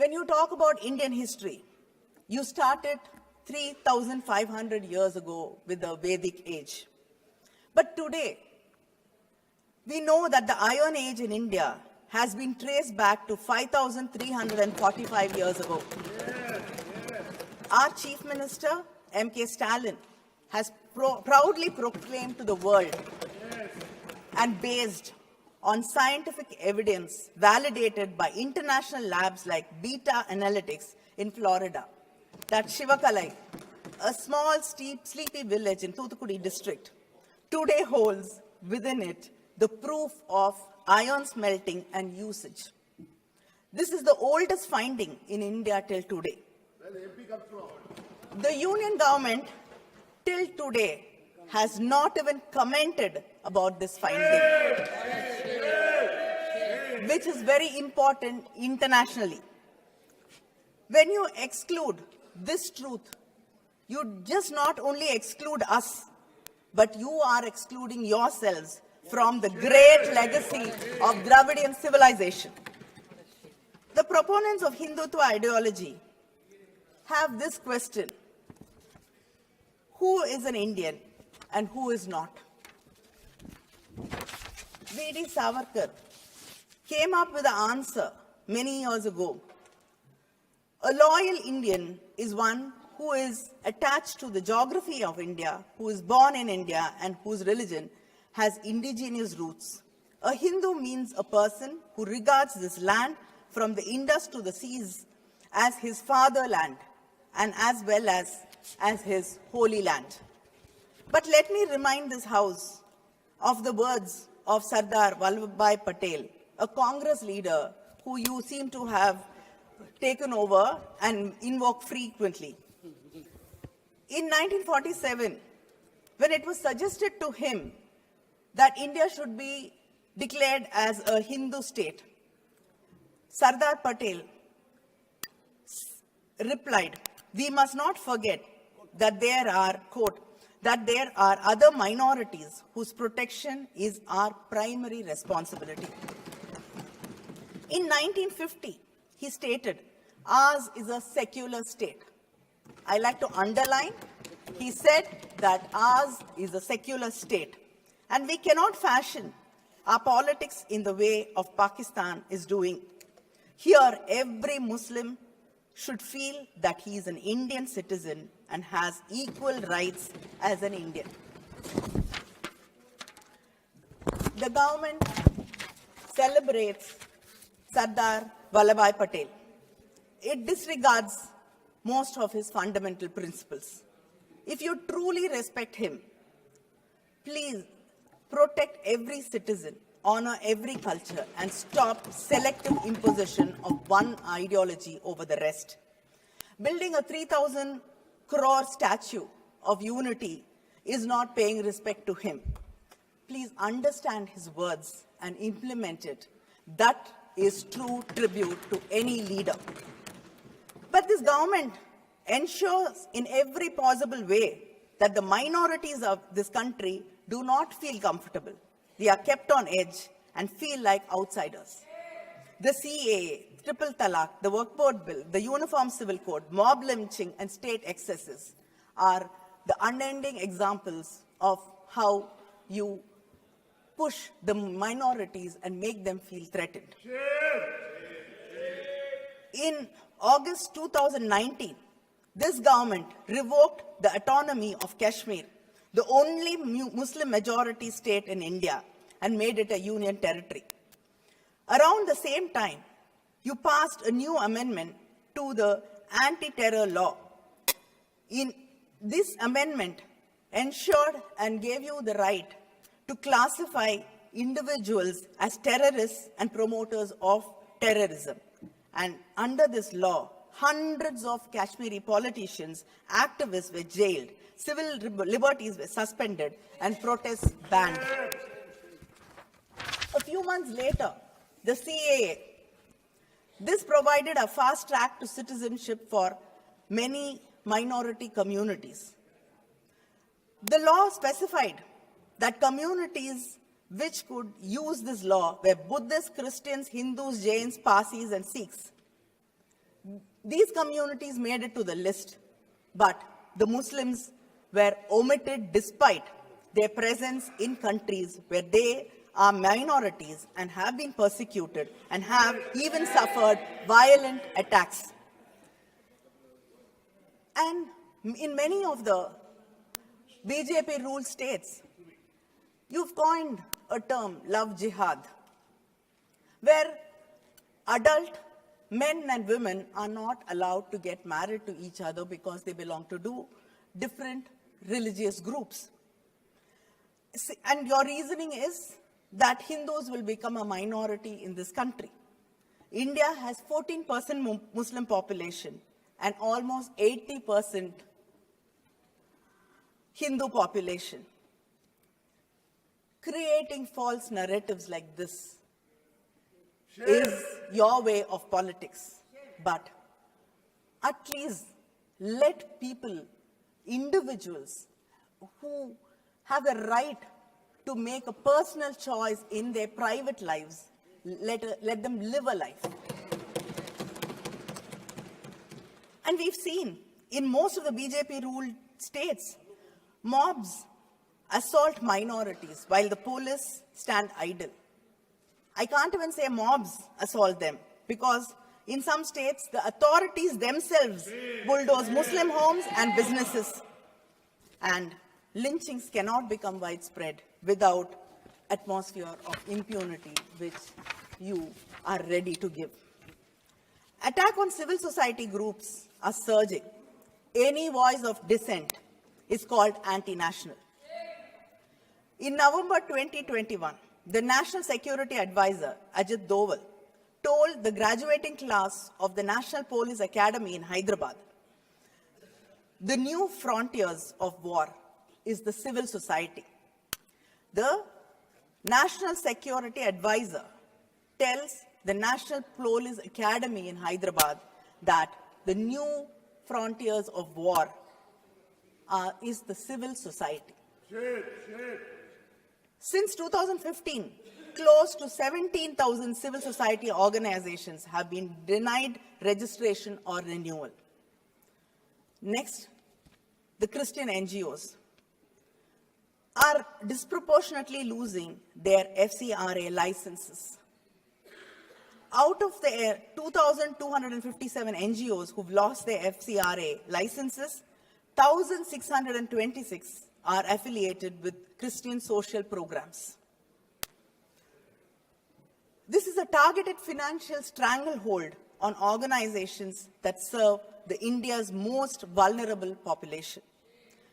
When you talk about Indian history, you started 3,500 years ago with the Vedic age. But today, we know that the Iron Age in India has been traced back to 5,345 years ago. Our Chief Minister, M.K. Stalin, has proudly proclaimed to the world and based on scientific evidence validated by international labs like Beta Analytics in Florida, that Shivakalai, a small, sleepy village in Thoothukudi district, today holds within it the proof of iron smelting and usage. This is the oldest finding in India till today. The union government till today has not even commented about this finding, which is very important internationally. When you exclude this truth, you just not only exclude us, but you are excluding yourselves from the great legacy of Dravidian civilization. The proponents of Hindutva ideology have this question: who is an Indian and who is not? V.D. Savarkar came up with an answer many years ago. A loyal Indian is one who is attached to the geography of India, who is born in India, and whose religion has indigenous roots. A Hindu means a person who regards this land from the Indus to the seas as his fatherland and as well as his holy land. But let me remind this House of the words of Sardar Vallabhbhai Patel, a Congress leader who you seem to have taken over and invoke frequently. In 1947, when it was suggested to him that India should be declared as a Hindu state, Sardar Patel replied, "We must not forget that there are, quote, that there are other minorities whose protection is our primary responsibility." In 1950, he stated, "Ours is a secular state." I like to underline, he said that ours is a secular state, and we cannot fashion our politics in the way of Pakistan is doing. Here, every Muslim should feel that he is an Indian citizen and has equal rights as an Indian. The government celebrates Sardar Vallabhbhai Patel. It disregards most of his fundamental principles. If you truly respect him, please protect every citizen, honor every culture, and stop selective imposition of one ideology over the rest. Building a 3,000 crore statue of unity is not paying respect to him. Please understand his words and implement it. That is true tribute to any leader. But this government ensures in every possible way that the minorities of this country do not feel comfortable. They are kept on edge and feel like outsiders. The CAA, Triple Talaq, the Work Board Bill, the Uniform Civil Code, mob lynching, and state excesses are the unending examples of how you push the minorities and make them feel threatened. In August 2019, this government revoked the autonomy of Kashmir, the only Muslim majority state in India, and made it a union territory. Around the same time, you passed a new amendment to the anti-terror law. In this amendment ensured and gave you the right to classify individuals as terrorists and promoters of terrorism. And under this law, hundreds of Kashmiri politicians, activists were jailed, civil liberties were suspended, and protests banned. A few months later, the CAA, this provided a fast track to citizenship for many minority communities. The law specified that communities which could use this law were Buddhists, Christians, Hindus, Jains, Parsis, and Sikhs. These communities made it to the list, but the Muslims were omitted despite their presence in countries where they are minorities and have been persecuted and have even suffered violent attacks. And in many of the BJP-ruled states, you've coined a term, love jihad, where adult men and women are not allowed to get married to each other because they belong to different religious groups. And your reasoning is that Hindus will become a minority in this country. India has 14% Muslim population and almost 80% Hindu population. Creating false narratives like this is your way of politics. But at least let people, individuals who have the right to make a personal choice in their private lives, let them live a life. And we've seen in most of the BJP-ruled states, mobs assault minorities while the police stand idle. I can't even say mobs assault them because in some states, the authorities themselves bulldoze Muslim homes and businesses. And lynchings cannot become widespread without atmosphere of impunity which you are ready to give. Attack on civil society groups are surging. Any voice of dissent is called anti-national. In November 2021, the National Security Advisor, Ajit Doval, told the graduating class of the National Police Academy in Hyderabad, the new frontiers of war is the civil society. The National Security Advisor tells the National Police Academy in Hyderabad that the new frontiers of war is the civil society. Since 2015, close to 17,000 civil society organizations have been denied registration or renewal. Next, the Christian NGOs are disproportionately losing their FCRA licenses. Out of the 2,257 NGOs who've lost their FCRA licenses, 1,626 are affiliated with Christian social programs. This is a targeted financial stranglehold on organizations that serve India's most vulnerable population.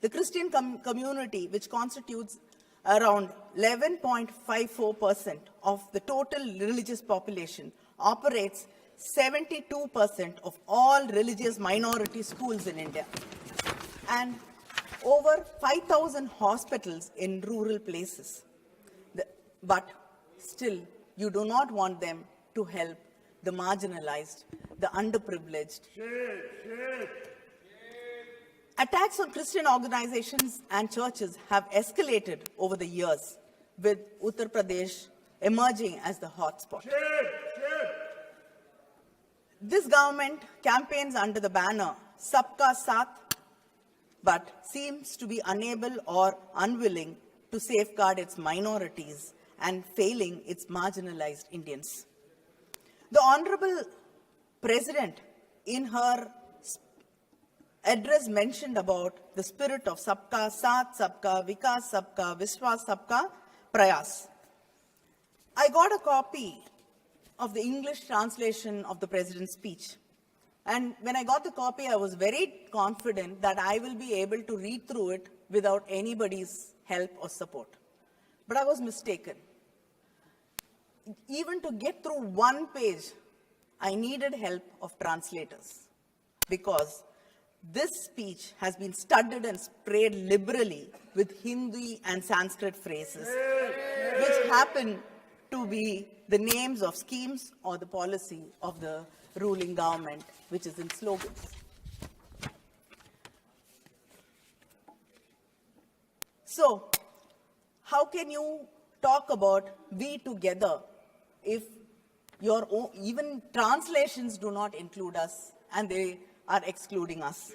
The Christian community, which constitutes around 11.54% of the total religious population, operates 72% of all religious minority schools in India, and over 5,000 hospitals in rural places. But still, you do not want them to help the marginalized, the underprivileged. Attacks on Christian organizations and churches have escalated over the years, with Uttar Pradesh emerging as the hotspot. This government campaigns under the banner Sabka Saath, but seems to be unable or unwilling to safeguard its minorities and failing its marginalized Indians. The Honorable President, in her address, mentioned about the spirit of Sabka Saath, Sabka Vikas, Sabka Vishwas, Sabka Prayas. I got a copy of the English translation of the President's speech. And when I got the copy, I was very confident that I will be able to read through it without anybody's help or support. But I was mistaken. Even to get through one page, I needed help of translators, because this speech has been studded and sprayed liberally with Hindi and Sanskrit phrases, which happen to be the names of schemes or the policy of the ruling government, which is in slogans. So, how can you talk about we together if even translations do not include us, and they are excluding us.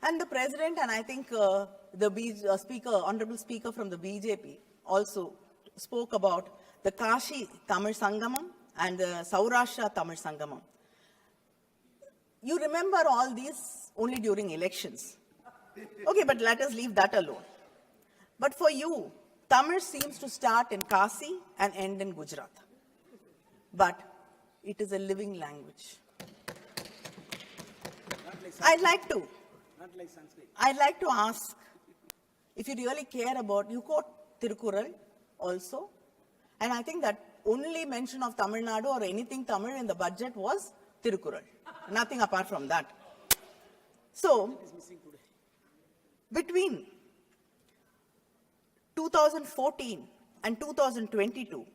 And the president, and I think honorable speaker from the BJP also spoke about the Kashi Tamil Sangamam and the Saurashtra Tamil Sangamam. You remember all these only during elections. Okay, but let us leave that alone. But for you, Tamil seems to start in Kasi and end in Gujarat. But it is a living language. I'd like to ask, if you really care about, you quote Tirukural also, and I think that only mention of Tamil Nadu or anything Tamil in the budget was Tirukural. Nothing apart from that. So, between 2014 and 2022,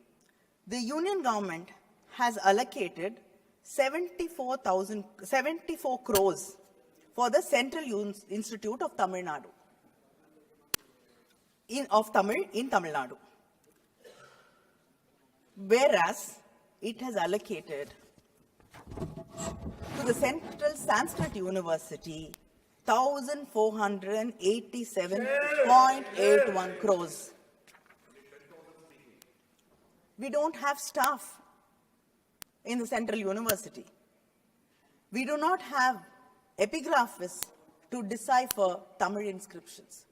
the union government has allocated 74 crores for the Central Institute of Tamil Nadu, in Tamil Nadu. Whereas it has allocated to the Central Sanskrit University 1,487.81 crores. We don't have staff in the Central University. We do not have epigraphists to decipher Tamil inscriptions.